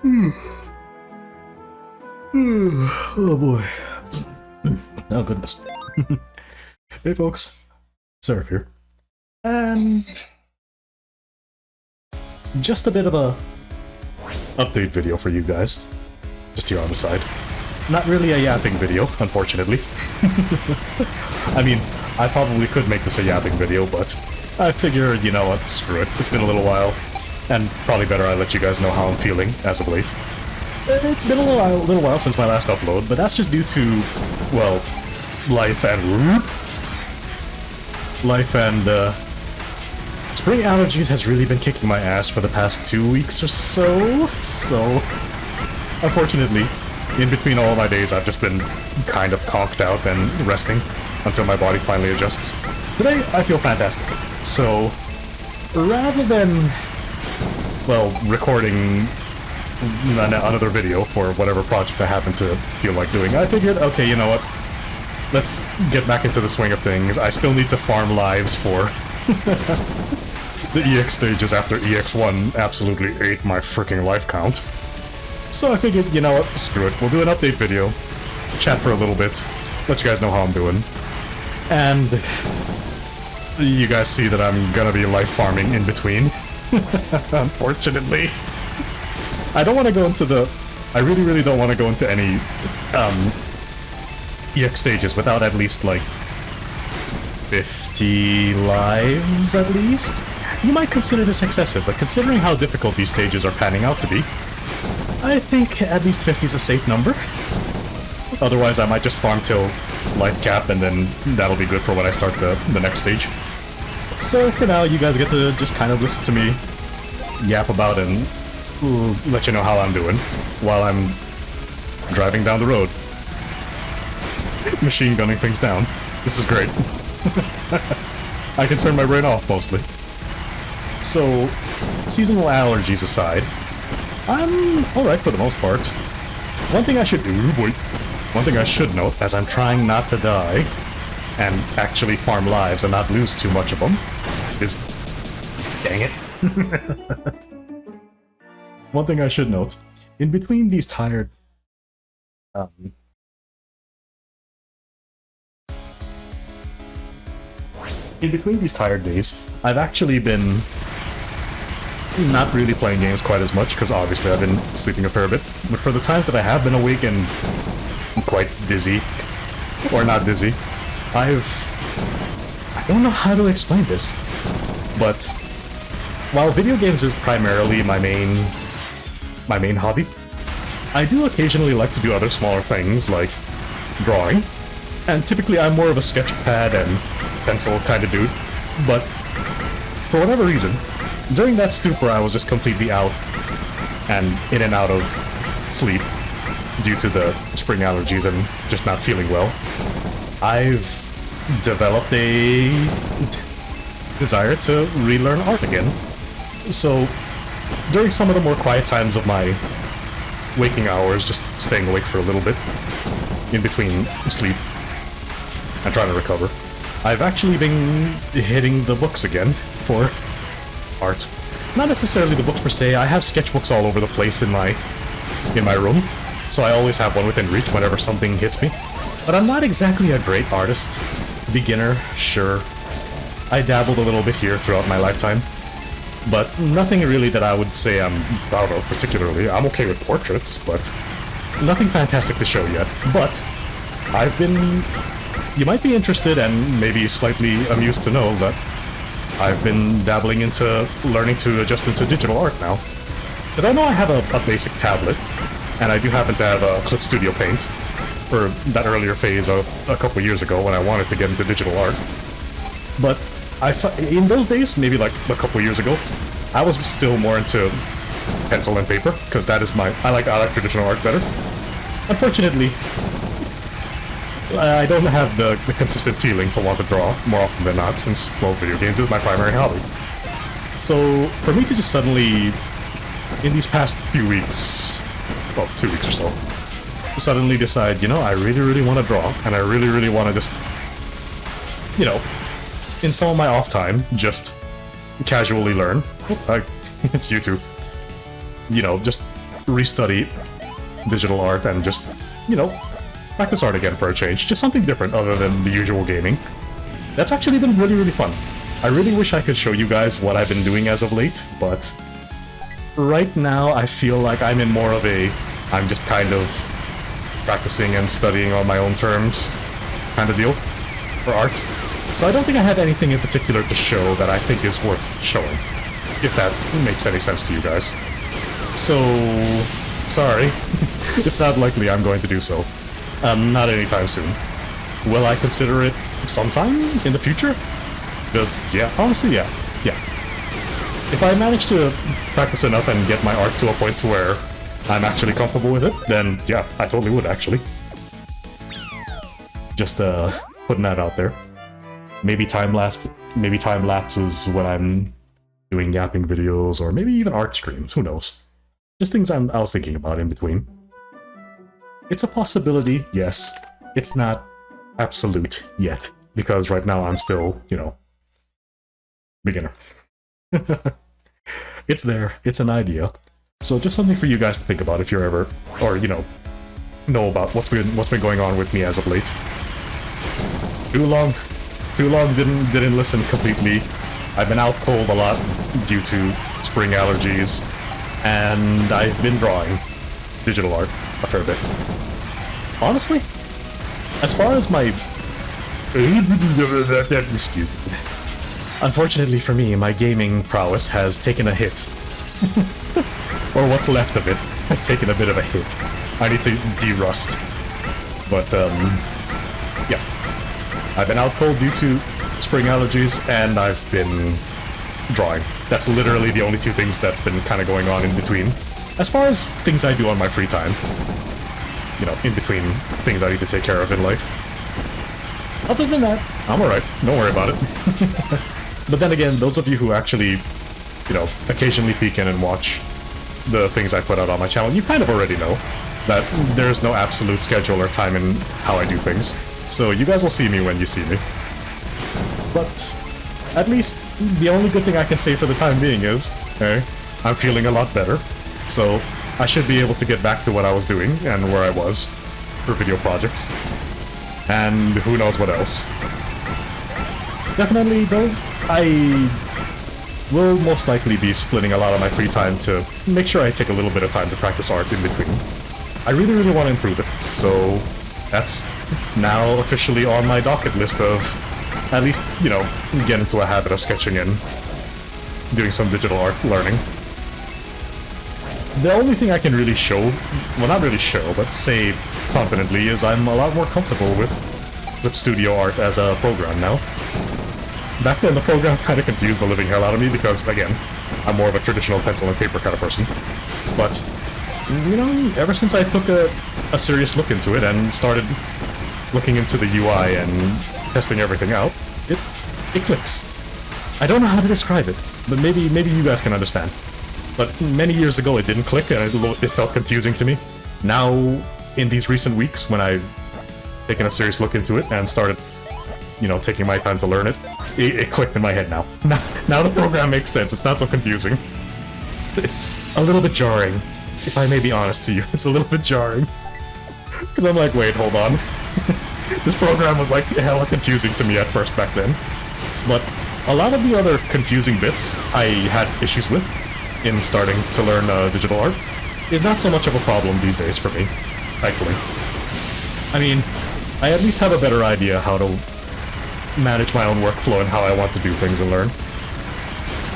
Oh boy. Oh goodness. Hey folks, Seraph here. And just a bit of a update video for you guys. Just here on the side. Not really a yapping video, unfortunately. I mean, I probably could make this a yapping video, but I figured, you know what, screw it. It's been a little while, and probably better I let you guys know how I'm feeling as of late. It's been a little while since my last upload, but that's just due to, well, life and spring allergies has really been kicking my ass for the past 2 weeks or so. So, unfortunately, in between all my days, I've just been kind of conked out and resting until my body finally adjusts. Today, I feel fantastic. So, rather than, well, recording another video for whatever project I happen to feel like doing, I figured, okay, you know what? Let's get back into the swing of things. I still need to farm lives for the EX stages after EX1 absolutely ate my freaking life count. So I figured, you know what, screw it. We'll do an update video, chat for a little bit, let you guys know how I'm doing. And you guys see that I'm gonna be life farming in between. Unfortunately. I don't want to go into I really don't want to go into any EX stages without at least like 50 lives at least. You might consider this excessive, but considering how difficult these stages are panning out to be, I think at least 50 is a safe number. Otherwise I might just farm till life cap and then that'll be good for when I start the next stage. So for now you guys get to just kind of listen to me yap about and let you know how I'm doing while I'm driving down the road. Machine gunning things down. This is great. I can turn my brain off mostly. So, seasonal allergies aside, I'm alright for the most part. One thing I should note, as I'm trying not to die and actually farm lives and not lose too much of them, is... Dang it. One thing I should note, in between these tired... in between these tired days, I've actually been not really playing games quite as much, because obviously I've been sleeping a fair bit, but for the times that I have been awake and quite dizzy, or not dizzy, I don't know how to explain this, but while video games is primarily my main hobby, I do occasionally like to do other smaller things like drawing, and typically I'm more of a sketch pad and pencil kind of dude, but for whatever reason, during that stupor I was just completely out and in and out of sleep due to the spring allergies and just not feeling well. I've developed a desire to relearn art again. So during some of the more quiet times of my waking hours, just staying awake for a little bit in between sleep and trying to recover, I've actually been hitting the books again for art. Not necessarily the books per se, I have sketchbooks all over the place in my room, so I always have one within reach whenever something hits me. But I'm not exactly a great artist. Beginner, sure. I dabbled a little bit here throughout my lifetime, but nothing really that I would say I'm proud of particularly. I'm okay with portraits, but nothing fantastic to show yet. But I've been... You might be interested and maybe slightly amused to know that I've been dabbling into learning to adjust into digital art now. Because I know I have a basic tablet, and I do happen to have a Clip Studio Paint for that earlier phase of a couple years ago when I wanted to get into digital art. But in those days, maybe like a couple years ago, I was still more into pencil and paper, because that is I like traditional art better. Unfortunately, I don't have the consistent feeling to want to draw more often than not, since, well, video games is my primary hobby. So, for me to just suddenly, in these past few weeks, well, 2 weeks or so, suddenly decide, you know, I really want to draw, and I really want to just, you know, in some of my off time, just casually learn. It's YouTube. You know, just restudy digital art and just, you know, practice art again for a change. Just something different other than the usual gaming. That's actually been really, really fun. I really wish I could show you guys what I've been doing as of late, but right now I feel like I'm in more of a I'm just kind of practicing and studying on my own terms kind of deal for art. So I don't think I have anything in particular to show that I think is worth showing, if that makes any sense to you guys. So, sorry. It's not likely I'm going to do so. Not anytime soon. Will I consider it sometime in the future? Yeah, honestly, yeah. If I manage to practice enough and get my art to a point to where I'm actually comfortable with it, then yeah, I totally would, actually. Just putting that out there. Maybe time lapses when I'm doing yapping videos, or maybe even art streams, who knows. Just things I was thinking about in between. It's a possibility, yes. It's not absolute yet, because right now I'm still, you know, beginner. It's there, it's an idea. So just something for you guys to think about if you're ever, or, you know about what's been going on with me as of late. Too long didn't listen completely. I've been out cold a lot due to spring allergies, and I've been drawing digital art a fair bit. Honestly, as far as my... Unfortunately for me, my gaming prowess has taken a hit. Or what's left of it has taken a bit of a hit. I need to de-rust. But, yeah. I've been out cold due to spring allergies, and I've been drawing. That's literally the only two things that's been kind of going on in between. As far as things I do on my free time. You know, in between things I need to take care of in life. Other than that, I'm alright. Don't worry about it. But then again, those of you who actually, you know, occasionally peek in and watch the things I put out on my channel, you kind of already know that there's no absolute schedule or time in how I do things. So you guys will see me when you see me. But at least the only good thing I can say for the time being is, hey, I'm feeling a lot better. So I should be able to get back to what I was doing and where I was for video projects. And who knows what else. Definitely, though, I will most likely be splitting a lot of my free time to make sure I take a little bit of time to practice art in between. I really, really want to improve it, so that's now officially on my docket list of at least, you know, get into a habit of sketching and doing some digital art learning. The only thing I can really show, well, not really show, but say confidently, is I'm a lot more comfortable with Clip Studio Art as a program now. Back then, the program kind of confused the living hell out of me because, again, I'm more of a traditional pencil and paper kind of person. But, you know, ever since I took a serious look into it and started looking into the UI and testing everything out, it clicks. I don't know how to describe it, but maybe you guys can understand. But many years ago, it didn't click, and it felt confusing to me. Now, in these recent weeks, when I've taken a serious look into it and started, you know, taking my time to learn it, it clicked in my head now. Now the program makes sense. It's not so confusing. It's a little bit jarring, if I may be honest to you. It's a little bit jarring. Because I'm like, wait, hold on. This program was like hella confusing to me at first back then. But a lot of the other confusing bits I had issues with in starting to learn digital art is not so much of a problem these days for me, thankfully. I mean, I at least have a better idea how to manage my own workflow and how I want to do things and learn.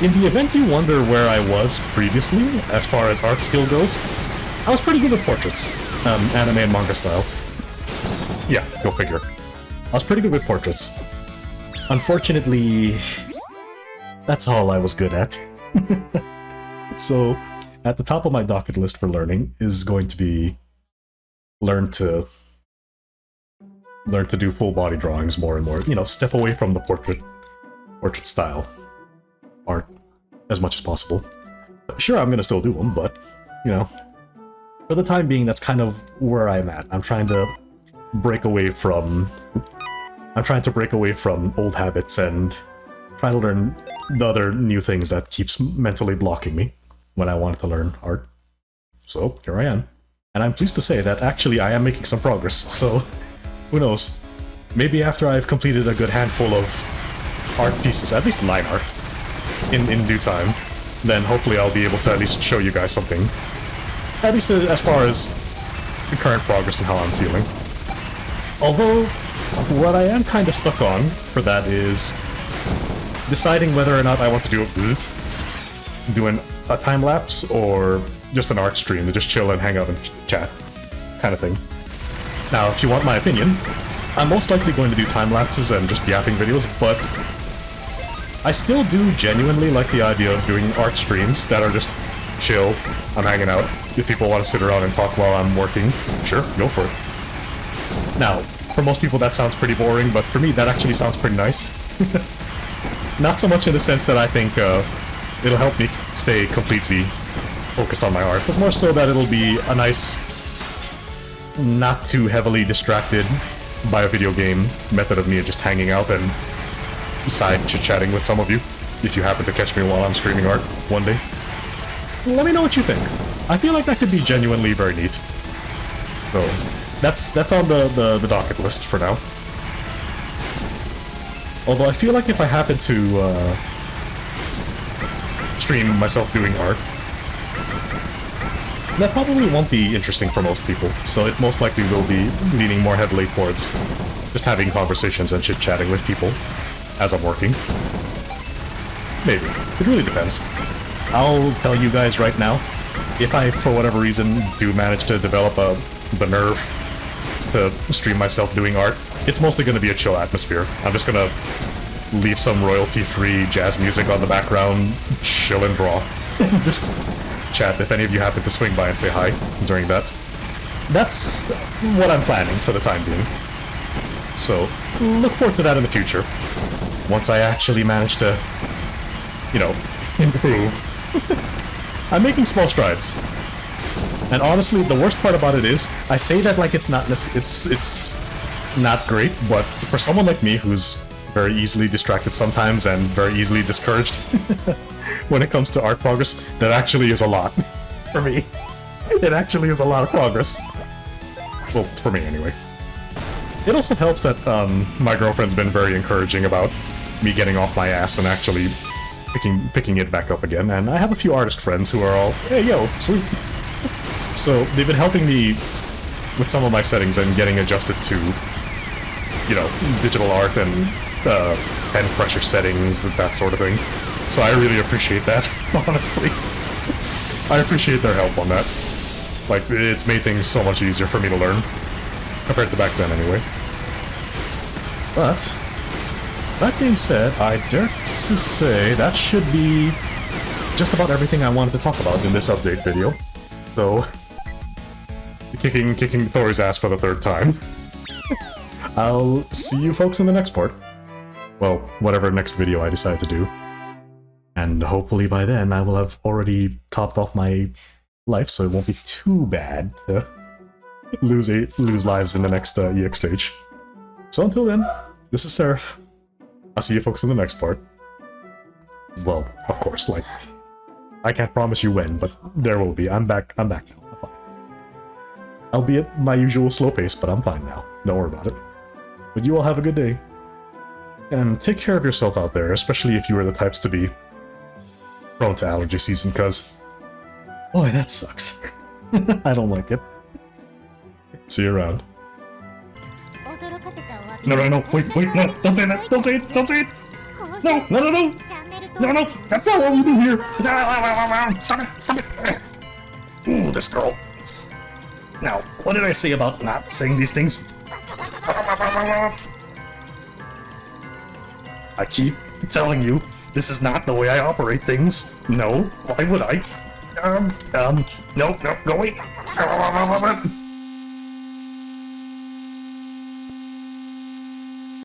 In the event you wonder where I was previously, as far as art skill goes, I was pretty good with portraits, anime and manga style. Yeah, go figure. I was pretty good with portraits. Unfortunately, that's all I was good at. So, at the top of my docket list for learning is going to be learn to do full body drawings more and more. You know, step away from the portrait style art as much as possible. Sure, I'm gonna still do them, but, you know, for the time being, that's kind of where I'm at. I'm trying to break away from old habits and try to learn the other new things that keeps mentally blocking me when I wanted to learn art. So, here I am. And I'm pleased to say that actually I am making some progress, so who knows? Maybe after I've completed a good handful of art pieces, at least line art, in due time, then hopefully I'll be able to at least show you guys something. At least as far as the current progress and how I'm feeling. Although, what I am kind of stuck on for that is deciding whether or not I want to do a time-lapse or just an art stream to just chill and hang out and chat kind of thing. Now, if you want my opinion, I'm most likely going to do time-lapses and just yapping videos, but I still do genuinely like the idea of doing art streams that are just chill, I'm hanging out. If people want to sit around and talk while I'm working, sure, go for it. Now, for most people that sounds pretty boring, but for me that actually sounds pretty nice. Not so much in the sense that I think it'll help me stay completely focused on my art, but more so that it'll be a nice, not too heavily distracted by a video game method of me just hanging out and side chit-chatting with some of you, if you happen to catch me while I'm streaming art one day. Let me know what you think. I feel like that could be genuinely very neat. So, that's on the docket list for now. Although I feel like if I happen to stream myself doing art, that probably won't be interesting for most people, so it most likely will be leaning more heavily towards just having conversations and chit-chatting with people as I'm working. Maybe. It really depends. I'll tell you guys right now, if I, for whatever reason, do manage to develop the nerve to stream myself doing art, it's mostly going to be a chill atmosphere. I'm just going to leave some royalty-free jazz music on the background, chill and draw. Just chat if any of you happen to swing by and say hi during that. That's what I'm planning for the time being. So, look forward to that in the future. Once I actually manage to, you know, improve. I'm making small strides. And honestly, the worst part about it is, I say that like it's not it's not great, but for someone like me who's very easily distracted sometimes and very easily discouraged when it comes to art progress, that actually is a lot for me. It actually is a lot of progress. Well, for me anyway. It also helps that my girlfriend's been very encouraging about me getting off my ass and actually picking it back up again, and I have a few artist friends who are all, hey, yo, sweet. So they've been helping me with some of my settings and getting adjusted to, you know, digital art and pen pressure settings, that sort of thing. So I really appreciate that, honestly. I appreciate their help on that. Like, it's made things so much easier for me to learn, compared to back then anyway. But that being said, I dare to say that should be just about everything I wanted to talk about in this update video. So, kicking Thor's ass for the third time. I'll see you folks in the next part. Well, whatever next video I decide to do. And hopefully by then I will have already topped off my life, so it won't be too bad to lose lives in the next EX stage. So until then, this is Seraph. I'll see you folks in the next part. Well, of course, like, I can't promise you when, but there will be. I'm back now. I'm fine. I'll be at my usual slow pace, but I'm fine now. Don't worry about it. But you all have a good day. And take care of yourself out there, especially if you are the types to be prone to allergy season, cause boy, that sucks. I don't like it. See you around. No, wait, no, don't say that, don't say it! No, that's not what we do here! Stop it! Ooh, this girl. Now, what did I say about not saying these things? I keep telling you, this is not the way I operate things. No, why would I? No, go away.